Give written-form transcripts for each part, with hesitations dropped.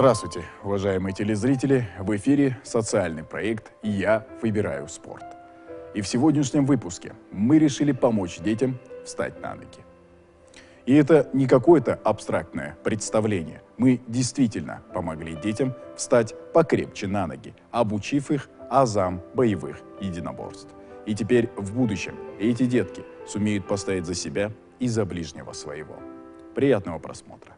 Здравствуйте, уважаемые телезрители! В эфире социальный проект «Я выбираю спорт». И в сегодняшнем выпуске мы решили помочь детям встать на ноги. И это не какое-то абстрактное представление. Мы действительно помогли детям встать покрепче на ноги, обучив их азам боевых единоборств. И теперь в будущем эти детки сумеют постоять за себя и за ближнего своего. Приятного просмотра!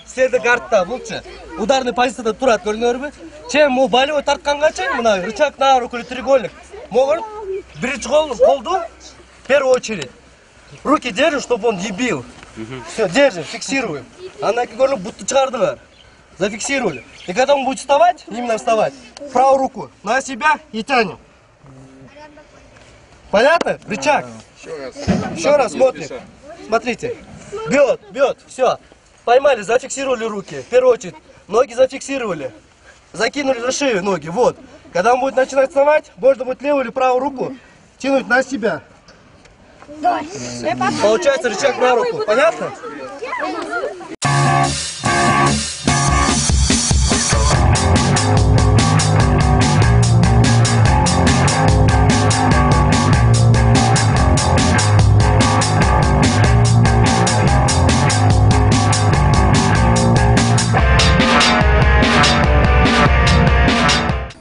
Сізді гардта, бұлчы. Ударный позицияда тұрады, көрінер бі? Чем мұл болевой тартқанға чейін, мұна рычаг на руку или треугольник. Могыр, бірінші қолды, в первую очередь. Руки держим, чтобы он не бил. Все, держим, фиксируем. Она, как говорю, будто чардыгар. Зафиксировали. И когда он будет вставать, именно вставать, правую руку на себя и тянем. Понятно? Рычаг. Еще раз смотрим. Смотрите. Бьет, все. Поймали, зафиксировали руки. В первую очередь, ноги зафиксировали. Закинули за шею ноги, вот. Когда он будет начинать вставать, можно будет левую или правую руку тянуть на себя. Получается рычаг на руку. Понятно?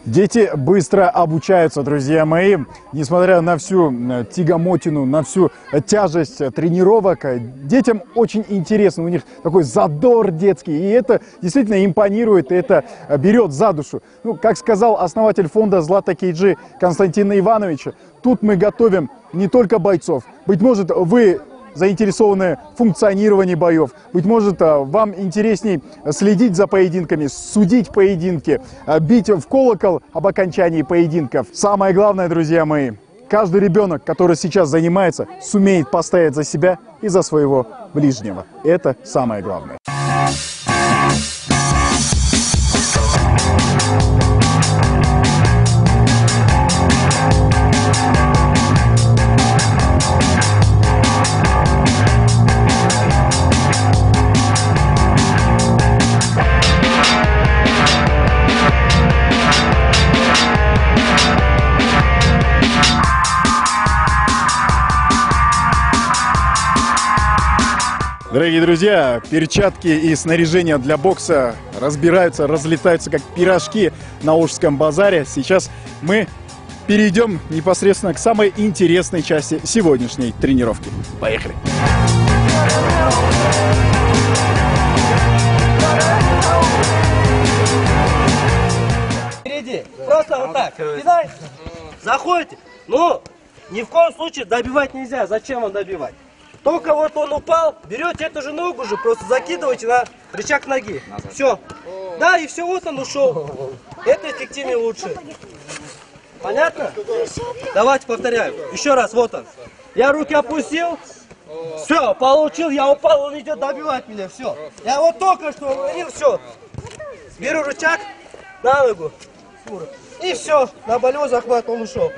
Дети быстро обучаются, друзья мои. Несмотря на всю тягомотину, на всю тяжесть тренировок, детям очень интересно. У них такой задор детский. И это действительно импонирует, это берет за душу. Ну, как сказал основатель фонда «Злата Кейджи» Константина Ивановича, тут мы готовим не только бойцов. Быть может, вы заинтересованы в функционировании боев. Быть может, вам интересней следить за поединками, судить поединки, бить в колокол об окончании поединков. Самое главное, друзья мои, каждый ребенок, который сейчас занимается, сумеет постоять за себя и за своего ближнего. Это самое главное. Дорогие друзья, перчатки и снаряжение для бокса разбираются, разлетаются как пирожки на Волжском базаре. Сейчас мы перейдем непосредственно к самой интересной части сегодняшней тренировки. Поехали! Впереди, просто вот так, кидай, заходите, но ни в коем случае добивать нельзя. Зачем вам добивать? Только вот он упал, берете эту же ногу же, просто закидываете на рычаг ноги. Все. Да, и все, вот он ушел. Это эффективнее лучше. Понятно? Давайте повторяем. Еще раз, вот он. Я руки опустил. Все, получил, я упал, он идет добивать меня. Все. Я вот только что уронил, все. Беру рычаг на ногу. И все, на болевой захват он ушел.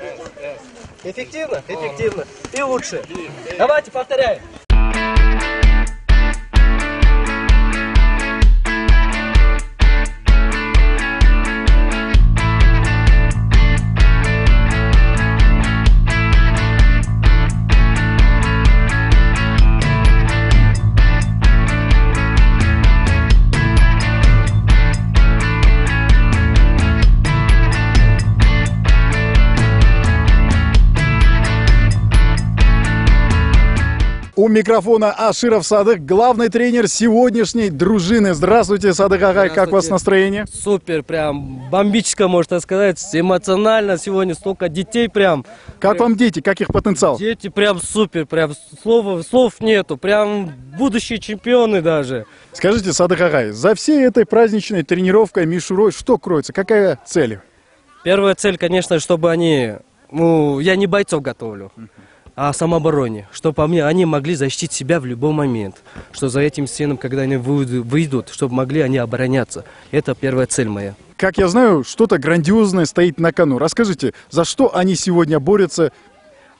Эффективно? Эффективно. И лучше. Давайте повторяем. У микрофона Аширов Садык, главный тренер сегодняшней дружины. Здравствуйте, Садык Агай, как у вас настроение? Супер, прям бомбическое, можно сказать, эмоционально сегодня, столько детей прям. Как вам дети, как их потенциал? Дети прям супер, прям слов нету, прям будущие чемпионы даже. Скажите, Садык Агай, за всей этой праздничной тренировкой, мишурой, что кроется, какая цель? Первая цель, конечно, чтобы они, я не бойцов готовлю, а самообороне, чтобы они могли защитить себя в любой момент, что за этим стеном, когда они выйдут, чтобы могли они обороняться. Это первая цель моя. Как я знаю, что-то грандиозное стоит на кону. Расскажите, за что они сегодня борются?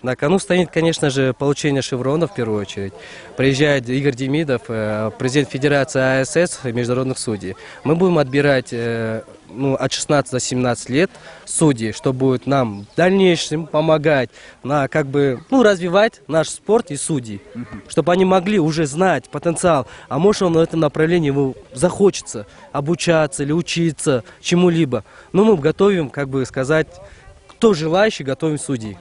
На кону стоит, конечно же, получение шеврона в первую очередь. Приезжает Игорь Демидов, президент Федерации АСС международных судей. Мы будем отбирать от 16 до 17 лет судей, что будет нам в дальнейшем помогать, развивать наш спорт и судей. Чтобы они могли уже знать потенциал, а может он в этом направлении ему захочется обучаться или учиться чему-либо. Но мы готовим, кто желающий, готовим судей,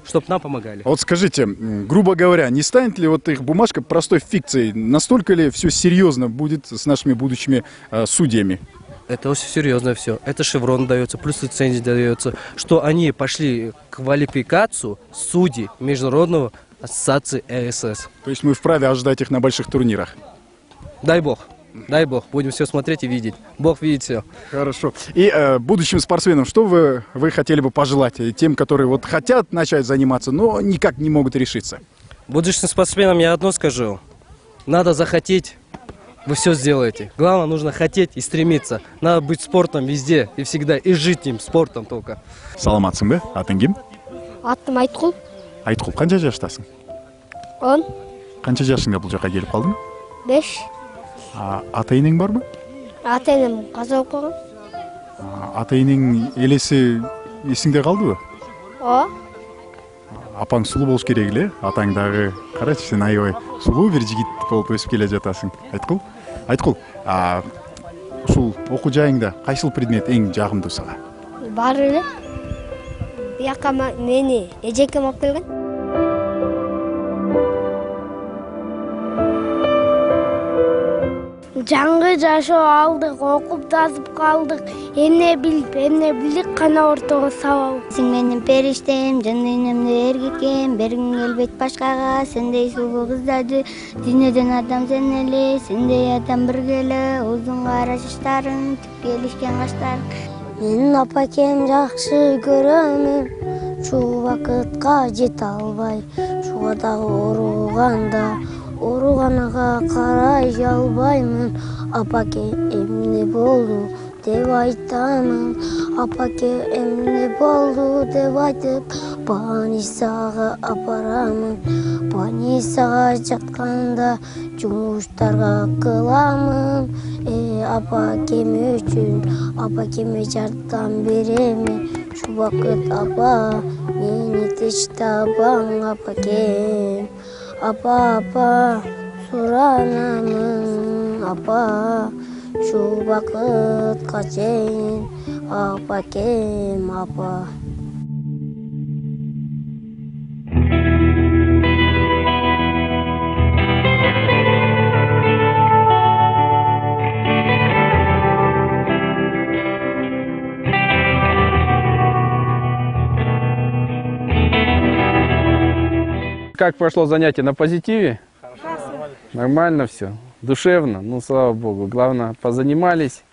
чтобы нам помогали. Вот скажите, грубо говоря, не станет ли вот их бумажка простой фикцией? Настолько ли все серьезно будет с нашими будущими судьями? Это очень серьезно все. Это шеврон дается, плюс лицензия дается, что они пошли квалификацию судей Международного ассоциации АСС. То есть мы вправе ожидать их на больших турнирах? Дай бог. Дай бог, будем все смотреть и видеть. Бог видит все. Хорошо. И будущим спортсменам, что вы хотели бы пожелать тем, которые вот хотят начать заниматься, но никак не могут решиться? Будущим спортсменам я одно скажу. Надо захотеть, вы все сделаете. Главное, нужно хотеть и стремиться. Надо быть спортом везде и всегда, и жить им спортом только. Саламатсың ба? Атың кім? Атым Айтқұл. Айтқұл, қанша жаштасың? 10. Қанша жасыңда бұл жаққа келіп қалдың? 5. Ата-енең бар ма? Ата-енем қаза болып қойған. Ата-енең елесі есіңде қалды ба? О. Апаң сұлу болуш керек эле. Атаңдағы қарашы, сен аябай сұлу бір жігіт болып өсіп келе жатасың. Айтқұл, ушул оқу жайыңда қайсыл предмет ең жағымды сага? Бар эле. Бияққа мени эжекем алып келген. Жаңғы жашоо алдык, окуп жазып калдык. Эмне билдик, кана ортого сабабы. Сен менин периштем, жан дүйнөмдө эркекем, бергиң келбейт башкага, сендей сулуу кыздарды, дүйнөдөн адам сен эле, сендей адам бирге эле, узун кара чачтарың, түк келишкен каштарың. Мен апакем жакшы көрөмүн, чуу убакытка жете албай, чуга дагы Оруганага карай албаймын, апаке эмне болду деп айтамын, апаке эмне болду деп айтып, больницага апарамын, больницага жатканда жумуштарга кыламын, апакем үчүн, апакеме жардам беремин, шу убакыт апа, мени тич табаң апакем. Апа, суранамын, апа, шу убакытка чейин, апакем, апа. Как прошло занятие на позитиве? Нормально все, душевно, слава богу. Главное, позанимались,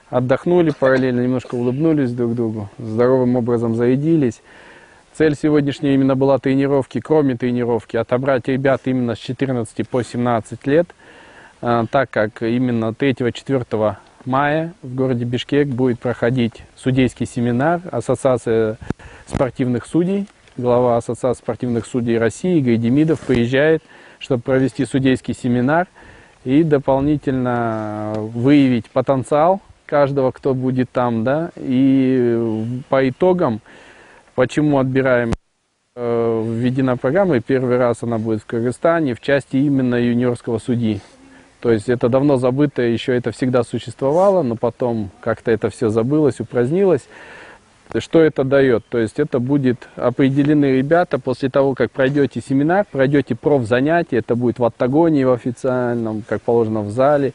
отдохнули параллельно, немножко улыбнулись друг другу, здоровым образом зарядились. Цель сегодняшняя именно была тренировки, кроме тренировки, отобрать ребят именно с 14 по 17 лет, так как именно 3-4 мая в городе Бишкек будет проходить судейский семинар Ассоциации спортивных судей. Глава Ассоциации спортивных судей России Игорь Демидов приезжает, чтобы провести судейский семинар и дополнительно выявить потенциал каждого, кто будет там, и по итогам, почему отбираем, введена программа, и первый раз она будет в Кыргызстане в части именно юниорского судьи. То есть это давно забыто, еще это всегда существовало, но потом как-то это все забылось, упразднилось. Что это дает? То есть это будет определены ребята после того, как пройдете семинар, пройдете профзанятие, это будет в октагоне в официальном, как положено в зале.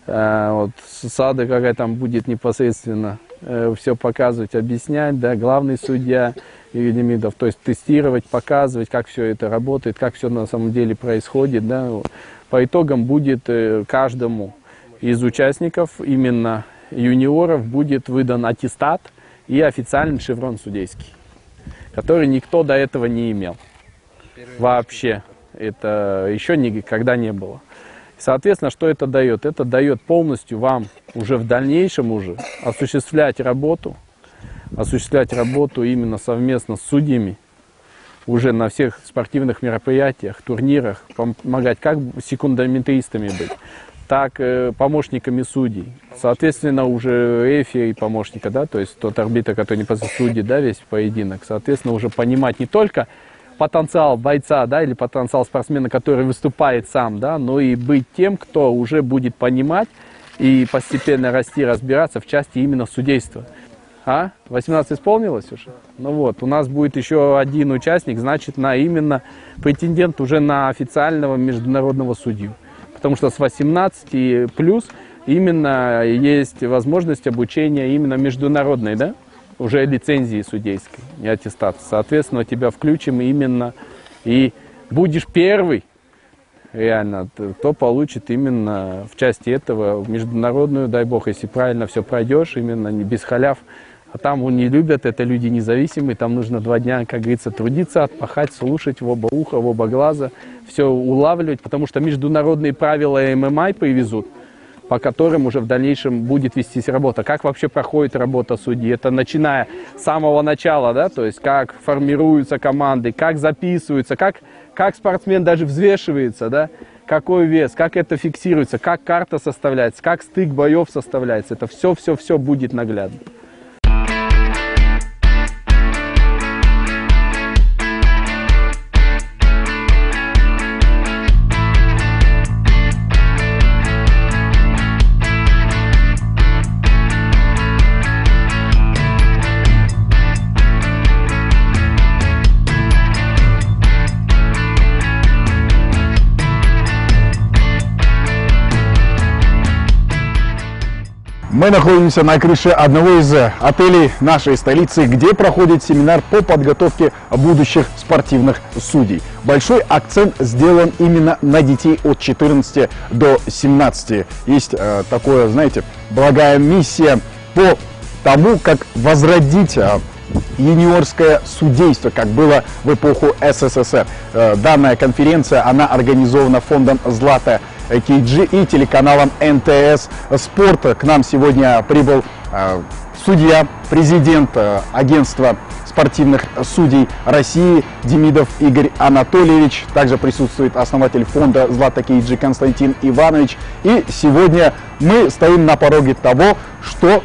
Вот Сада, какая там будет непосредственно все показывать, объяснять, да, главный судья Игорь Демидов, то есть тестировать, показывать, как все это работает, как все на самом деле происходит. Да. По итогам будет каждому из участников, именно юниоров, будет выдан аттестат и официальный шеврон судейский, который никто до этого не имел. Вообще. Это еще никогда не было. Соответственно, что это дает? Это дает полностью вам уже в дальнейшем осуществлять работу именно совместно с судьями, уже на всех спортивных мероприятиях, турнирах, помогать как секундаметристами быть, так помощниками судей. Соответственно, уже рефери помощника, да, то есть тот арбитр, который непосредственно судит, да, весь поединок, соответственно, уже понимать не только потенциал бойца, да, или потенциал спортсмена, который выступает сам, да, но и быть тем, кто уже будет понимать и постепенно расти, разбираться в части именно судейства. 18 исполнилось уже? Ну вот, у нас будет еще один участник, значит, именно претендент уже на официального международного судью. Потому что с 18 плюс именно есть возможность обучения именно международной, да, уже лицензии судейской, не аттестации. Соответственно, тебя включим именно, и будешь первый, реально, кто получит именно в части этого международную, дай бог, если правильно все пройдешь, именно не без халяв. А там не любят, это люди независимые, там нужно 2 дня, как говорится, трудиться, отпахать, слушать в оба уха, в оба глаза, все улавливать, потому что международные правила ММА привезут, по которым уже в дальнейшем будет вестись работа. Как вообще проходит работа судьи? Это начиная с самого начала, да, то есть как формируются команды, как записываются, как спортсмен даже взвешивается, да, какой вес, как это фиксируется, как карта составляется, как стык боев составляется. Это все будет наглядно. Мы находимся на крыше одного из отелей нашей столицы, где проходит семинар по подготовке будущих спортивных судей. Большой акцент сделан именно на детей от 14 до 17. Есть такое, знаете, благая миссия по тому, как возродить юниорское судейство, как было в эпоху СССР. Данная конференция, она организована фондом «Злата Кейджи» и телеканалом НТС Спорт. К нам сегодня прибыл судья, президент агентства спортивных судей России Демидов Игорь Анатольевич. Также присутствует основатель фонда «Злата Кейджи» Константин Иванович. И сегодня мы стоим на пороге того, что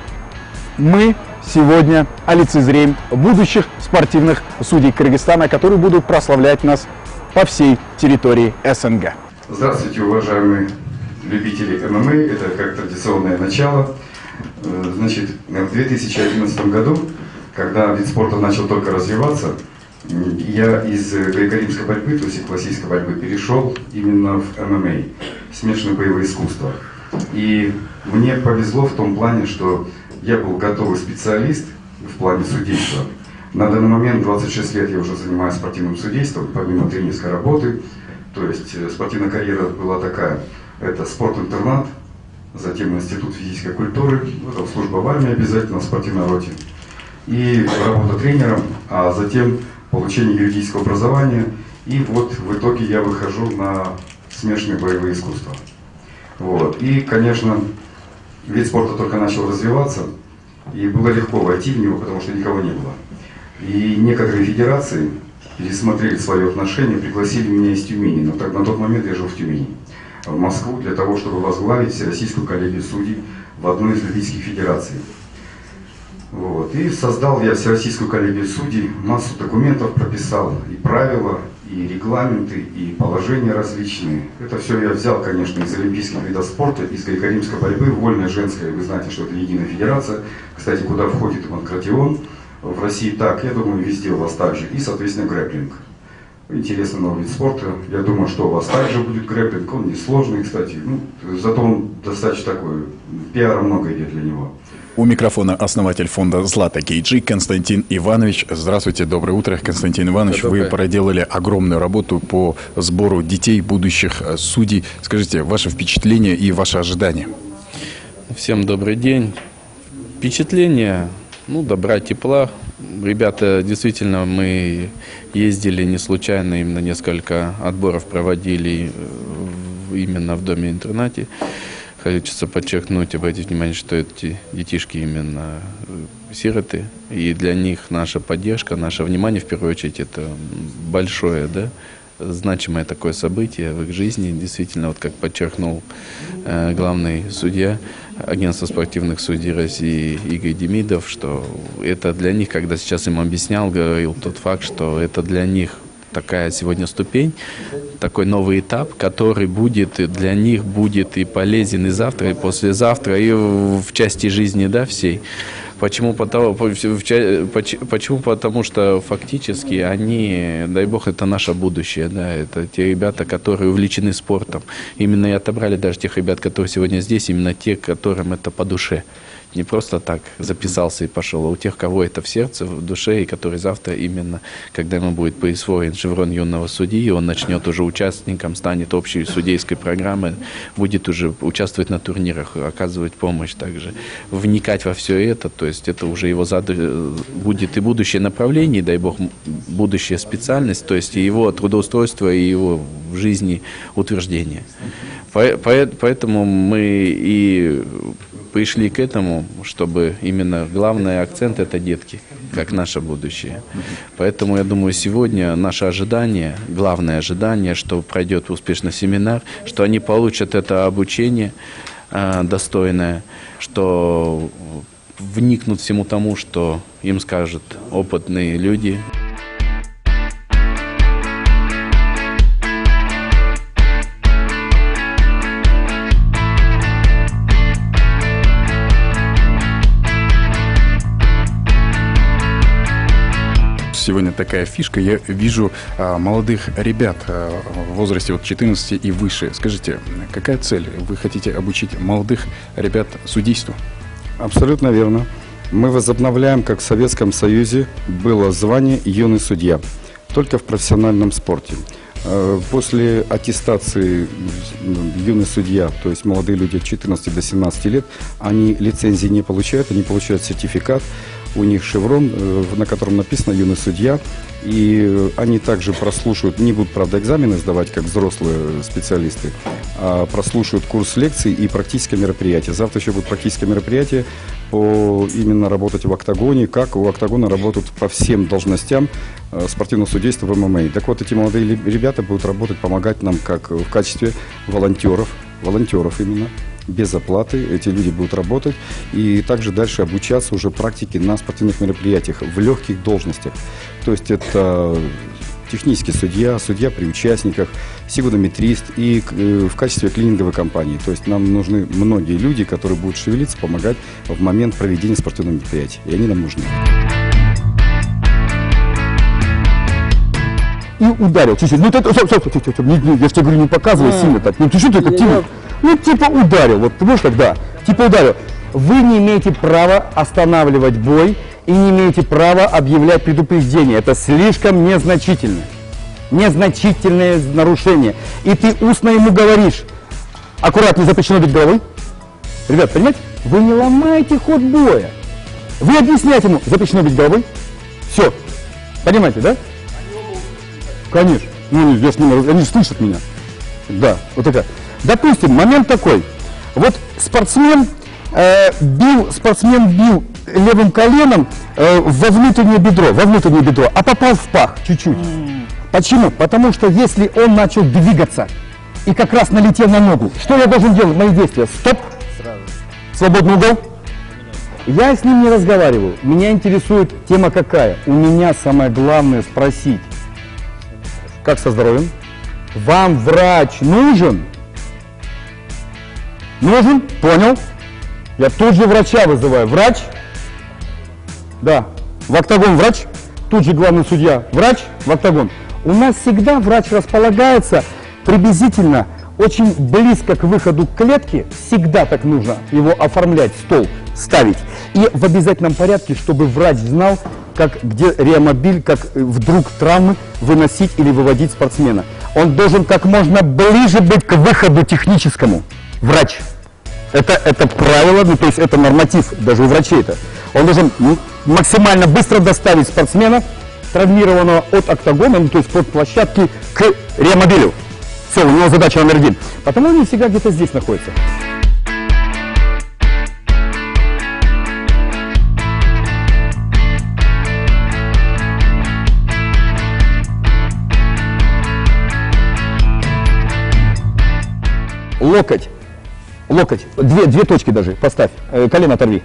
мы сегодня олицезреем будущих спортивных судей Кыргызстана, которые будут прославлять нас по всей территории СНГ. Здравствуйте, уважаемые любители ММА. Это как традиционное начало. Значит, в 2011 году, когда вид спорта начал только развиваться, я из греко-римской борьбы, то есть классической борьбы, перешел именно в ММА, смешанные боевые искусства. И мне повезло в том плане, что я был готовый специалист в плане судейства. На данный момент 26 лет я уже занимаюсь спортивным судейством, помимо тренерской работы. То есть спортивная карьера была такая: это спорт-интернат, затем институт физической культуры, служба в армии обязательно, в спортивной роте, и работа тренером, а затем получение юридического образования. И вот в итоге я выхожу на смешанные боевые искусства. Вот. И, конечно, вид спорта только начал развиваться, и было легко войти в него, потому что никого не было. И некоторые федерации пересмотрели свое отношение, пригласили меня из Тюмени. Но на тот момент я жил в Тюмени, в Москву, для того, чтобы возглавить Всероссийскую коллегию судей в одной из Олимпийских федераций. Вот. И создал я Всероссийскую коллегию судей, массу документов прописал, и правила, и регламенты, и положения различные. Это все я взял, конечно, из олимпийских видов спорта, из греко-римской борьбы, вольная женская, вы знаете, что это единая федерация, кстати, куда входит и панкратион, в России так, я думаю, везде у вас так же. И, соответственно, грэпплинг. Интересный новый вид спорта. Я думаю, что у вас также будет грэпплинг. Он несложный, кстати. Ну, зато он достаточно такой, пиара много идет для него. У микрофона основатель фонда «Злата Кейджи» Константин Иванович. Здравствуйте, доброе утро, Константин Иванович. Вы проделали огромную работу по сбору детей, будущих судей. Скажите, ваше впечатление и ваши ожидания? Всем добрый день. Впечатление, добра, тепла. Ребята, действительно, мы ездили не случайно, именно несколько отборов проводили именно в доме-интернате. Хочется подчеркнуть, обратить внимание, что эти детишки именно сироты, и для них наша поддержка, наше внимание, в первую очередь, это большое, значимое такое событие в их жизни. Действительно, вот как подчеркнул главный судья Агентства спортивных судей России Игорь Демидов, что это для них, когда сейчас им объяснял, говорил тот факт, что это для них такая сегодня ступень, такой новый этап, который для них будет и полезен и завтра, и послезавтра, и в части жизни, всей. Почему? Потому что фактически они, дай бог, это наше будущее, это те ребята, которые увлечены спортом. Именно и отобрали даже тех ребят, которые сегодня здесь, именно те, которым это по душе. Не просто так записался и пошел, а у тех, кого это в сердце, в душе, и который завтра именно, когда ему будет присвоен шеврон юного судьи, он начнет уже участником, станет общей судейской программы, будет уже участвовать на турнирах, оказывать помощь также, вникать во все это, то есть это уже его будет и будущее направление, дай бог, будущая специальность, то есть и его трудоустройство, и его в жизни утверждение. Поэтому мы и пришли к этому, чтобы именно главный акцент – это детки, как наше будущее. Поэтому, я думаю, сегодня наше ожидание, главное ожидание, что пройдет успешно семинар, что они получат это обучение достойное, что вникнут всему тому, что им скажут опытные люди. Сегодня такая фишка. Я вижу молодых ребят в возрасте от 14 и выше. Скажите, какая цель? Вы хотите обучить молодых ребят судейству? Абсолютно верно. Мы возобновляем, как в Советском Союзе было звание «юный судья», только в профессиональном спорте. После аттестации юный судья, то есть молодые люди от 14 до 17 лет, они лицензии не получают, они получают сертификат. У них шеврон, на котором написано «юный судья», и они также прослушают, не будут, правда, экзамены сдавать, как взрослые специалисты, а прослушают курс лекций и практическое мероприятие. Завтра еще будет практическое мероприятие по именно работать в октагоне, как у октагона работают по всем должностям спортивного судейства в ММА. Так вот, эти молодые ребята будут работать, помогать нам как в качестве волонтеров именно, без оплаты. Эти люди будут работать и также дальше обучаться уже практике на спортивных мероприятиях в легких должностях. То есть это технический судья, судья при участниках, секундометрист и в качестве клининговой компании. То есть нам нужны многие люди, которые будут шевелиться, помогать в момент проведения спортивного мероприятия. И они нам нужны. И ударил чуть-чуть. Я же тебе говорю, не показывай сильно так. Ты что так активно? Типа ударил. Вот ты можешь так, да. Типа ударил. Вы не имеете права останавливать бой и не имеете права объявлять предупреждение. Это слишком незначительно. Незначительное нарушение. И ты устно ему говоришь: аккуратнее, запрещено бить головой. Ребят, понимаете? Вы не ломаете ход боя. Вы объясняете ему: запрещено бить головой. Все. Понимаете, да? Конечно. Они же слышат меня. Да, вот такая. Допустим, момент такой. Вот спортсмен бил левым коленом во внутреннее бедро, а попал в пах чуть-чуть. Почему? Потому что если он начал двигаться и как раз налетел на ногу, что я должен делать? Мои действия. Стоп. Сразу. Свободный угол. Я с ним не разговариваю. Меня интересует тема какая. У меня самое главное спросить: как со здоровьем? Вам врач нужен? Нужен? Понял. Я тут же врача вызываю. Врач? Да. в октагон врач, тут же главный судья врач, в октагон. У нас всегда врач располагается приблизительно очень близко к выходу клетки, всегда так нужно его оформлять, стол ставить. И в обязательном порядке, чтобы врач знал, где реамобиль, как вдруг травмы выносить или выводить спортсмена. Он должен как можно ближе быть к выходу техническому. Врач. Это правило, ну, то есть это норматив, даже у врачей это. Он должен максимально быстро доставить спортсмена, травмированного от октагона, ну, то есть от площадки, к реамобилю. Все, у него задача номер 1. Потому они всегда где-то здесь находятся. Локоть. Локоть. Две точки даже поставь. Колено оторви.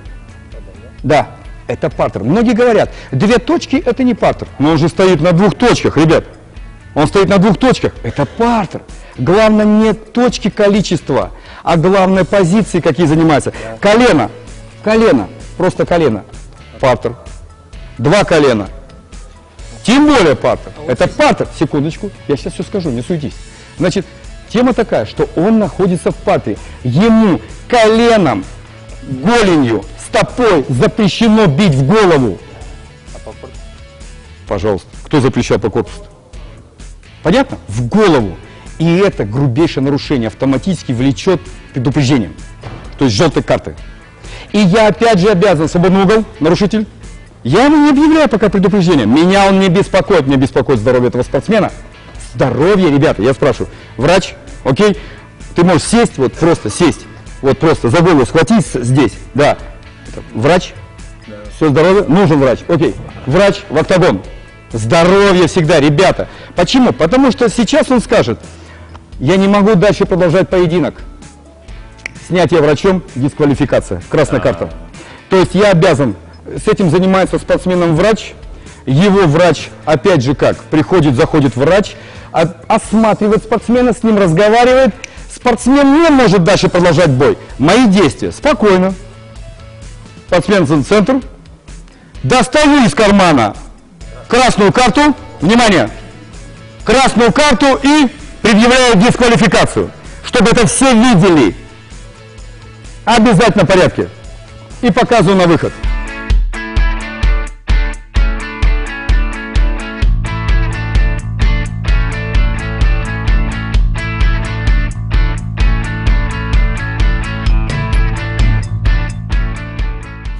Да, это партер. Многие говорят, 2 точки это не партер. Но он же стоит на 2 точках, ребят. Он стоит на 2 точках. Это партер. Главное не точки количества, а главное позиции, какие занимаются. Колено. Колено. Просто колено. Партер. 2 колена. Тем более партер. Это партер. Секундочку. Я сейчас все скажу, не суетись. Значит, тема такая, что он находится в партере. Ему коленом, голенью, стопой запрещено бить в голову. Пожалуйста. Кто запрещал по корпусу? Понятно? В голову. И это грубейшее нарушение автоматически влечет предупреждением. То есть желтой карты. И я опять же обязан, свободный угол, нарушитель. Я ему не объявляю пока предупреждение. Меня он не беспокоит, меня беспокоит здоровье этого спортсмена. Здоровье, ребята, я спрашиваю. Врач, окей, ты можешь сесть, вот просто сесть. Вот просто за голову схватись здесь. Да. Врач, все здоровье, нужен врач. Окей, врач в октагон. Здоровье всегда, ребята. Почему? Потому что сейчас он скажет, я не могу дальше продолжать поединок. Снятие врачом, дисквалификация, красная карта. То есть я обязан, с этим занимается спортсменом врач, его врач, опять же как, приходит, заходит врач, осматривает спортсмена, с ним разговаривает, спортсмен не может дальше продолжать бой. Мои действия, спокойно. Спортсмен в центр, достаю из кармана красную карту, внимание, красную карту и предъявляю дисквалификацию, чтобы это все видели. Обязательно в порядке. И показываю на выход.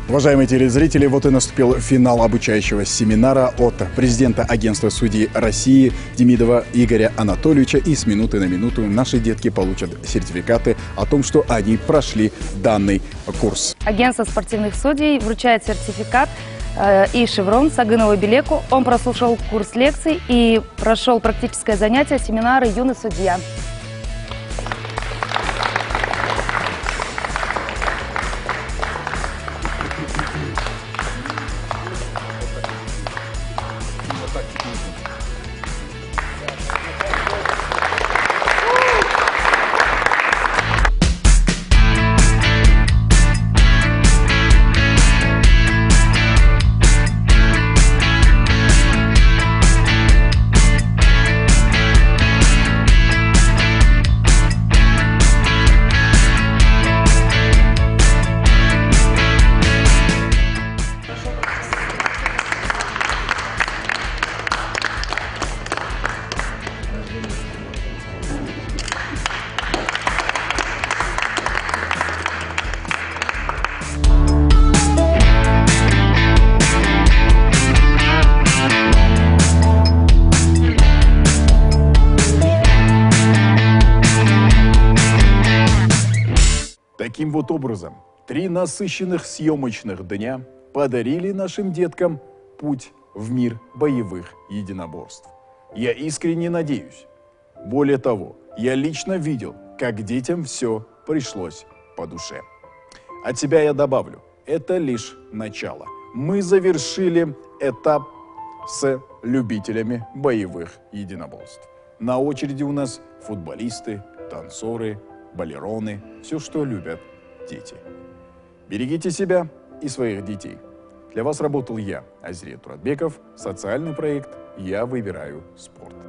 Уважаемые телезрители, вот и наступил финал обучающего семинара от президента агентства судей России Демидова Игоря Анатольевича. И с минуты на минуту наши детки получат сертификаты о том, что они прошли данный курс. Агентство спортивных судей вручает сертификат и шеврон Сагынову Белеку. Он прослушал курс лекций и прошел практическое занятие семинара «Юный судья». Таким вот образом, 3 насыщенных съемочных дня подарили нашим деткам путь в мир боевых единоборств. Я искренне надеюсь. Более того, я лично видел, как детям все пришлось по душе. От себя я добавлю, это лишь начало. Мы завершили этап с любителями боевых единоборств. На очереди у нас футболисты, танцоры, балероны, все, что любят дети. Берегите себя и своих детей. Для вас работал я, Азирет Туратбеков, социальный проект «Я выбираю спорт».